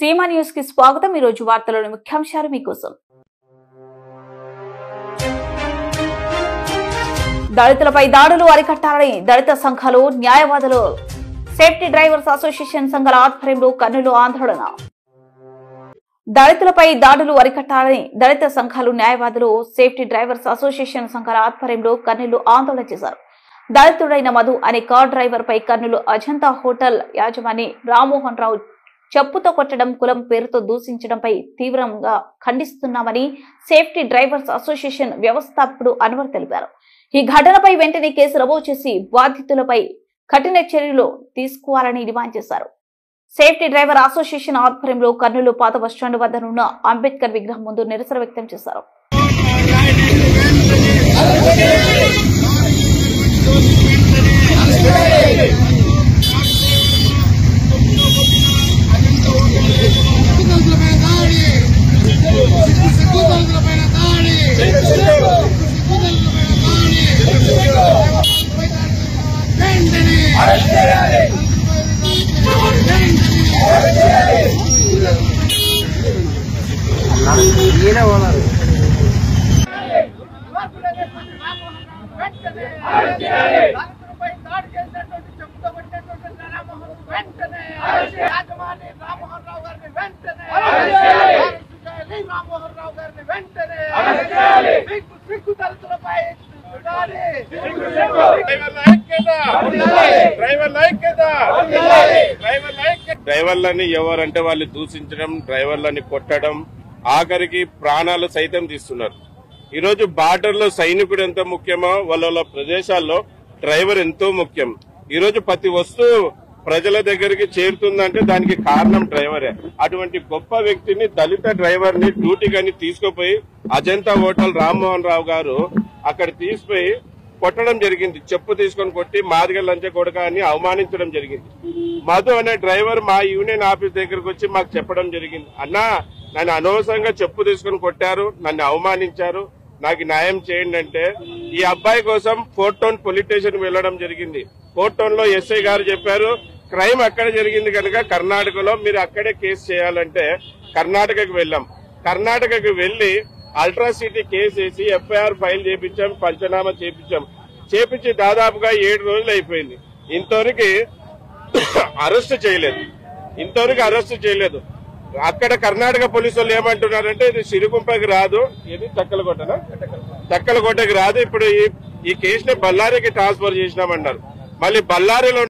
Seema news కి స్వాగతం। ఈ రోజు వార్తలోని ముఖ్యాంశాలు మీకోసం। దళితులపై దాడులు అరికట్టాలని దళిత సంఘాలు న్యాయవాదులు సేఫ్టీ డ్రైవర్స్ అసోసియేషన్ సంఘాల ఆధ్వర్యంలో కర్నూలు ఆందోళన। దళితులపై దాడులు అరికట్టాలని దళిత సంఘాలు న్యాయవాదులు సేఫ్టీ డ్రైవర్స్ అసోసియేషన్ సంఘాల ఆధ్వర్యంలో కర్నూలు ఆందోళన చేశారు। దళితుడైన మధు అనే కార్ డ్రైవర్ పై కర్నూలు అజంతా హోటల్ యాజమాని రామ్మోహన్ రావు చెప్పుతో కొట్టడం, కులం పేరుతో దూషించడంపై తీవ్రంగా ఖండిస్తున్నామని సేఫ్టీ డ్రైవర్స్ అసోసియేషన్ వ్యవస్థాపకుడు అన్వర్ తెలిపారు। ఈ ఘటనపై వెంటనే కేసు నమోదు చేసి బాధితులపై కఠిన చర్యలు తీసుకోవాలని డిమాండ్ చేశారు। సేఫ్టీ డ్రైవర్ అసోసియేషన్ ఆధ్వర్యంలో కర్నూలు పాత బస్టాండ్ వద్ద ఉన్న అంబేద్కర్ విగ్రహం ముందు నిరసన వ్యక్తం చేశారు। డ్రైవర్లని ఎవరంటే వాళ్ళు దూషించడం, డ్రైవర్లని కొట్టడం, ఆఖరికి ప్రాణాలు సైతం తీస్తున్నారు। ఈరోజు బార్డర్ లో సైనికుడు ఎంత ముఖ్యమో వాళ్ళ ప్రదేశాల్లో డ్రైవర్ ఎంతో ముఖ్యం। ఈరోజు ప్రతి వస్తువు ప్రజల దగ్గరికి చేరుతుందంటే దానికి కారణం డ్రైవరే। అటువంటి గొప్ప వ్యక్తిని, దళిత డ్రైవర్ ని డ్యూటీగాని తీసుకుపోయి అజంతా హోటల్ రామ్మోహన్ రావు గారు అక్కడ తీసుకుపోయి కొట్టడం జరిగింది। చెప్పు తీసుకొని కొట్టి మాదిగ లంచ కొడక అని అవమానించడం జరిగింది। మధు అనే డ్రైవర్ మా యూనియన్ ఆఫీస్ దగ్గరకు వచ్చి మాకు చెప్పడం జరిగింది, అన్నా నన్ను అనవసరంగా చెప్పు తీసుకొని కొట్టారు, నన్ను అవమానించారు, నాకు న్యాయం చేయండి అంటే ఈ అబ్బాయి కోసం 4 టౌన్ పోలీస్ స్టేషన్ వెళ్లడం జరిగింది। 4 టౌన్ లో ఎస్ఐ గారు చెప్పారు, క్రైమ్ అక్కడ జరిగింది కనుక కర్ణాటకలో మీరు అక్కడే కేసు చేయాలంటే కర్ణాటకకు వెళ్ళాం। కర్ణాటకకు వెళ్లి అల్ట్రాసిటీ కేసు వేసి ఎఫ్ఐఆర్ ఫైల్ చేపించాం, పంచనామా చేపించి దాదాపుగా 7 రోజులు అయిపోయింది। ఇంతవరకు అరెస్ట్ చేయలేదు। అక్కడ కర్ణాటక పోలీసు వాళ్ళు ఏమంటున్నారంటే ఇది సిరుగుంపకి రాదు, ఇది తక్కలకోటకి రాదు, ఇప్పుడు ఈ కేసుని బళ్ళారికి ట్రాన్స్ఫర్ చేసినామన్నారు। మళ్ళీ బళ్ళారిలో